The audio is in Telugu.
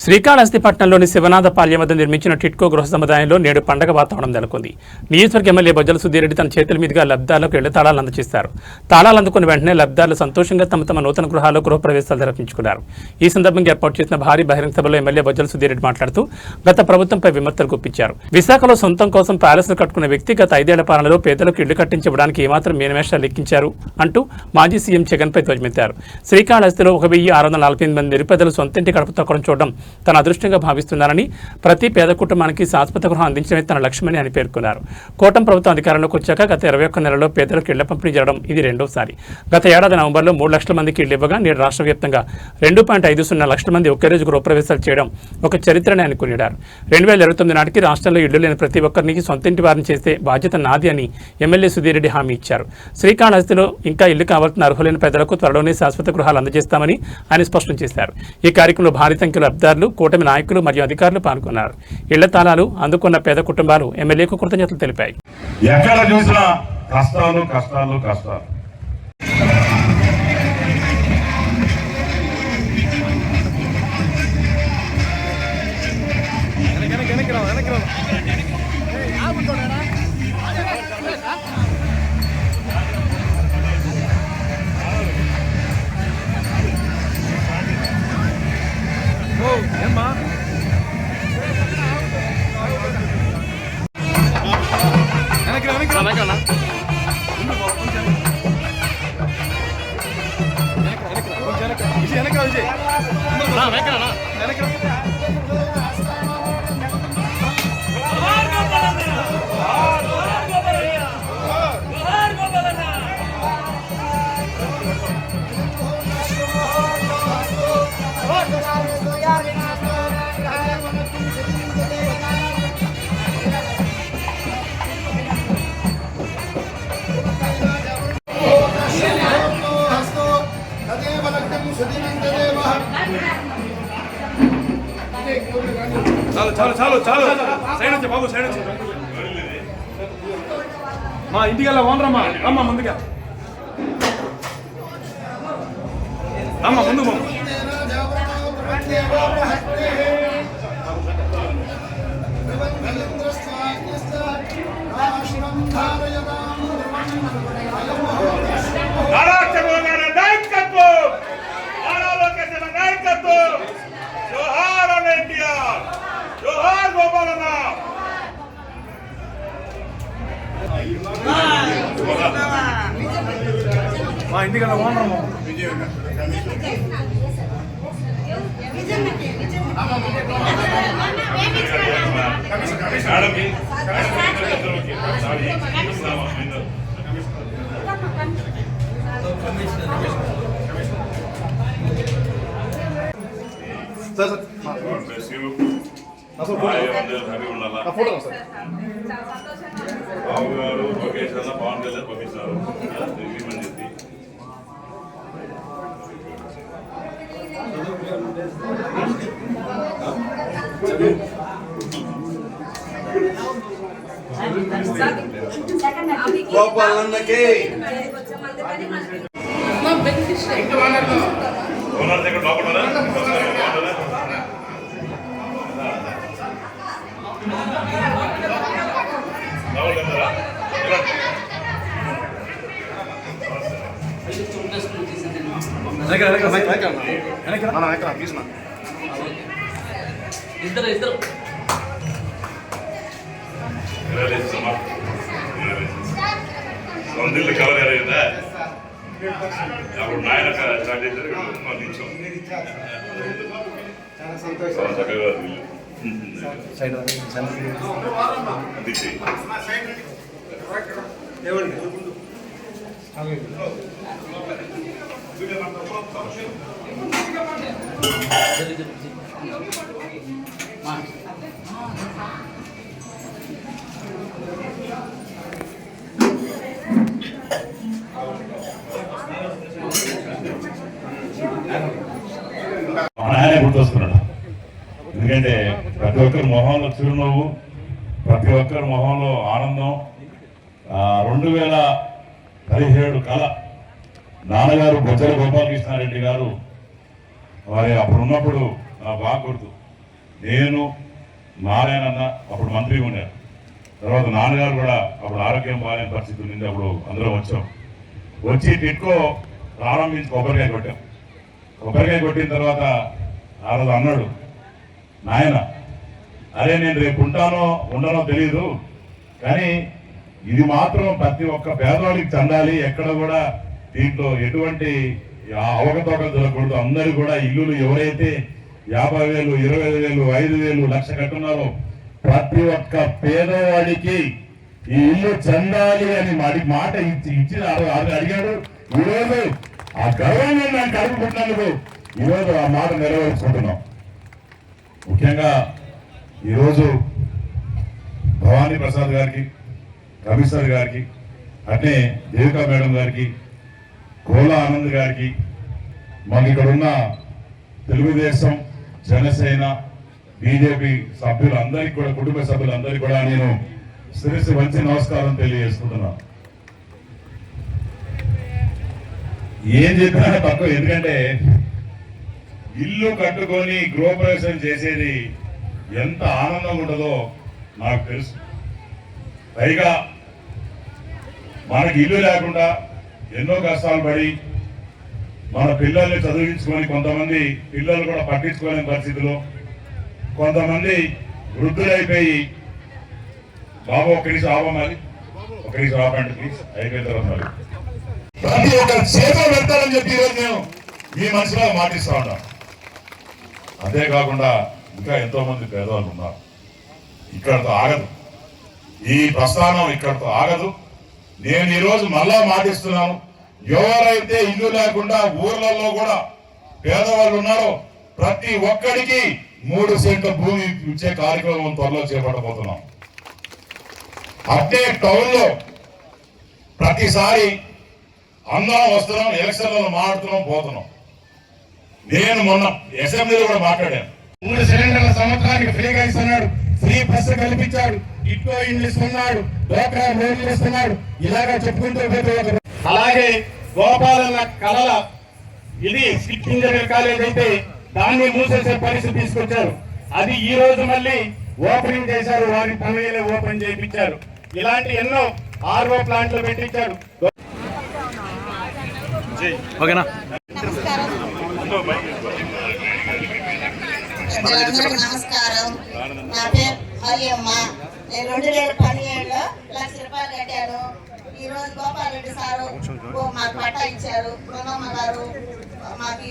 శ్రీకాళహస్తిపట్నంలోని శివనాథపాళ్యం వద్ద నిర్మించిన టిట్కో గృహ సముదాయంలో నేడు పండగ వాతావరణం నెలకొంది. నియోజకవర్గ ఎమ్మెల్యే బొజ్జల సుధీరెడ్డి తన చేతుల మీదుగా లబ్ధాలకు ఇళ్ల తాళాలు అందజేశారు. తాళాలు అందుకున్న వెంటనే లబ్ధాలు సంతోషంగా తమ నూతన గృహాల్లో గృహప్రవేశాలు నిర్వహించుకున్నారు. ఈ సందర్భంగా ఏర్పాటు చేసిన భారీ బహిరంగ సభలో ఎమ్మెల్యే బొజ్జల సుధీరెడ్డి మాట్లాడుతూ గత ప్రభుత్వంపై విమర్శలు గుప్పించారు. విశాఖలో సొంతం కోసం ప్యాలెస్ను కట్టుకున్న వ్యక్తి గత 5 ఏళ్ల పాలనలో పేదలకు ఇళ్లు కట్టించడానికి ఏమాత్రం మీనమేషాలు లెక్కించారు అంటూ మాజీ సీఎం జగన్పై ధ్వజమెత్తారు. శ్రీకాళహస్తిలో 1648 మంది నిరుపేదలు సొంతింటి గడప తొక్కడం చూడడం తన అదృష్టంగా భావిస్తున్నారని, ప్రతి పేద కుటుంబానికి శాశ్వత గృహం అందించడమే తన లక్ష్యమని ఆయన పేర్కొన్నారు. కూటమి ప్రభుత్వం అధికారంలోకి వచ్చాక గత 21 నెలల్లో పేదలకు ఇళ్ల పంపిణీ జరగడం ఇది రెండోసారి. గత ఏడాది నవంబర్లో 3 లక్షల మందికి ఇళ్లు ఇవ్వగా నేడు రాష్ట్ర వ్యాప్తంగా 2.50 లక్షల మంది ఒకే రోజు గృహప్రవేశాలు చేయడం ఒక చరిత్రని ఆయన కొనియాడారు. 2029 నాటికి రాష్ట్రంలో ఇళ్లు లేని ప్రతి ఒక్కరికి సొంతింటి వారిని చేసే బాధ్యత నాది అని ఎమ్మెల్యే సుధీరెడ్డి హామీ ఇచ్చారు. శ్రీకాళహస్తిలో ఇంకా ఇల్లు కావాల్సిన అర్హులైన పేదలకు త్వరలోనే శాశ్వత గృహాలు అందజేస్తామని ఆయన స్పష్టం చేశారు. ఈ కార్యక్రమంలో భారీ సంఖ్యలో లబ్ధిదారులు, కూటమి నాయకులు మరియు అధికారులు పాల్గొన్నారు. ఇళ్ల తాళాలు అందుకున్న పేద కుటుంబాలు ఎమ్మెల్యేకు కృతజ్ఞతలు తెలిపాయి. ఎక్కడ చూసినా కష్టాలు కష్టాలు కష్టాలు. చాలు చాలు చాలు సైడ్ వచ్చి బాబు, సైడ్ వచ్చి మా ఇంటికి వెళ్ళా ఓనరమ్మా, అమ్మ ముందుగా అమ్మ ముందు బాబు. మా ఇంటికి వెళ్ళా ఓనరమ్మా. బాబు గారు పంపిస్తారు, పవన్ కళ్యాణ్ పంపిస్తారు. గోపాలన్నకి ఇద్దరు సొంతిల్లు కవర్ అయ్యిందా? అప్పుడు నాయన స్టార్ట్ చేశారు. చక్కగా నాయనే గుర్తొస్తున్నాడు. ఎందుకంటే ప్రతి ఒక్కరి మొహంలో చిరునవ్వు, ప్రతి ఒక్కరి మొహంలో ఆనందం. 2017 కళ నాన్నగారు బొజ్జల గోపాలకృష్ణారెడ్డి గారు వారి అప్పుడు ఉన్నప్పుడు బాగా గుర్తు నేను నారాయణన్న అప్పుడు మంత్రిగా ఉన్నారు. తర్వాత నాన్నగారు కూడా అప్పుడు ఆరోగ్యం బాగాలేని పరిస్థితి ఉంది. అప్పుడు అందరం వచ్చి టిట్కో ప్రారంభించి కొబ్బరికాయ కొట్టాం. కొబ్బరికాయ కొట్టిన తర్వాత ఆ రోజు అన్నాడు, నాయన అరే నేను రేపు ఉంటానో ఉండనో తెలియదు, కానీ ఇది మాత్రం ప్రతి ఒక్క పేదవాడికి చెందాలి, ఎక్కడ కూడా దీంట్లో ఎటువంటి అవకతవకలు జరగకూడదు. అందరూ కూడా ఇల్లులు ఎవరైతే 50,000, 20,000, 5,000, లక్ష కట్టున్నారో ప్రతి ఒక్క పేదవాడికి ఈ ఇల్లు చెందాలి అని మాట ఇచ్చి అడిగాడు. ఈరోజు ఆ గర్వంగా నాకు కలుపుకుంటున్నందుకు ఈరోజు ఆ మాట నెరవేర్చుకుంటున్నాం. ముఖ్యంగా ఈరోజు భవానీ ప్రసాద్ గారికి, కమిషనర్ గారికి, అట్నే దేవికా మేడం గారికి, కోలా ఆనంద్ గారికి, మాకు ఇక్కడ ఉన్న తెలుగుదేశం, జనసేన, బీజేపీ సభ్యులందరికీ కూడా, కుటుంబ సభ్యులందరికీ కూడా నేను శిరస్సు వంచి నమస్కారం తెలియజేసుకుంటున్నాను. ఏం చెప్పినా తక్కువ, ఎందుకంటే ఇల్లు కట్టుకొని గృహప్రవేశం చేసేది ఎంత ఆనందంగా ఉంటుందో నాకు తెలుసు. పైగా మనకి ఇల్లు లేకుండా ఎన్నో కష్టాలు పడి మన పిల్లల్ని చదివించుకొని, కొంతమంది పిల్లలు కూడా పట్టించుకోలేని పరిస్థితిలో, కొంతమంది వృద్ధులైపోయి బాబు ఒక్కడికి ఆపమాలి, ఒక్కడికి ఆపండి ప్లీజ్, అయిపోయిన తర్వాత ప్రతి ఒక్క చేతులు పెడతారని చెప్పి ఈరోజు నేను మీ మనసులో మాటిస్తా ఉన్నాను. అంతేకాకుండా ఇంకా ఎంతో మంది పేదవాళ్ళు ఉన్నారు. ఇక్కడతో ఆగదు, ఈ ప్రస్థానం ఇక్కడతో ఆగదు. నేను ఈరోజు మళ్ళా మాటిస్తున్నాను, ఎవరైతే ఇల్లు లేకుండా ఊర్లలో కూడా పేదవాళ్ళు ఉన్నారో ప్రతి ఒక్కడికి 3 సెంట్ల భూమి ఇచ్చే కార్యక్రమం త్వరలో చేపట్టబోతున్నాం. అట్టే టౌన్ లో ప్రతిసారి అందరం వస్తున్నాం, ఎలక్షన్లలో మాట్లాడుతున్నాం, పోతున్నాం. నేను మొన్న అసెంబ్లీలో కూడా మాట్లాడాను. 3 సిలిండర్ల సంవత్సరానికి ఫ్రీగా ఇస్తున్నాడు, ఫ్రీ బస్సు కల్పించాడు, ఇట్లో ఇల్లు ఇస్తున్నాడు, డోక్రా లోన్లు ఇస్తున్నాడు, ఇలాగా చెప్పుకుంటూ పోతే అలాగే గోపాలన్న కళల ఇది స్కిల్ ఇంజనీరింగ్ కాలేజ్ అయితే దాన్ని మూసేసే పరిస్థితి తీసుకొచ్చారు. అది ఈ రోజు మళ్ళీ ఓపెనింగ్ చేశారు, వారి పనులే ఓపెన్ చేయించారు. ఇలాంటి ఎన్నో ఆర్ఓ ప్లాంట్లు పెట్టించారు. ఓకేనా? నమస్కారం. నా పేరు హరియమ్మ. నేను 2017లో 1,00,000 రూపాయలు కట్టాను. ఈ రోజు గోపాల్ రెడ్డి సారు మాకు పట్టా ఇచ్చారు. గంగమ్మ గారు మాకు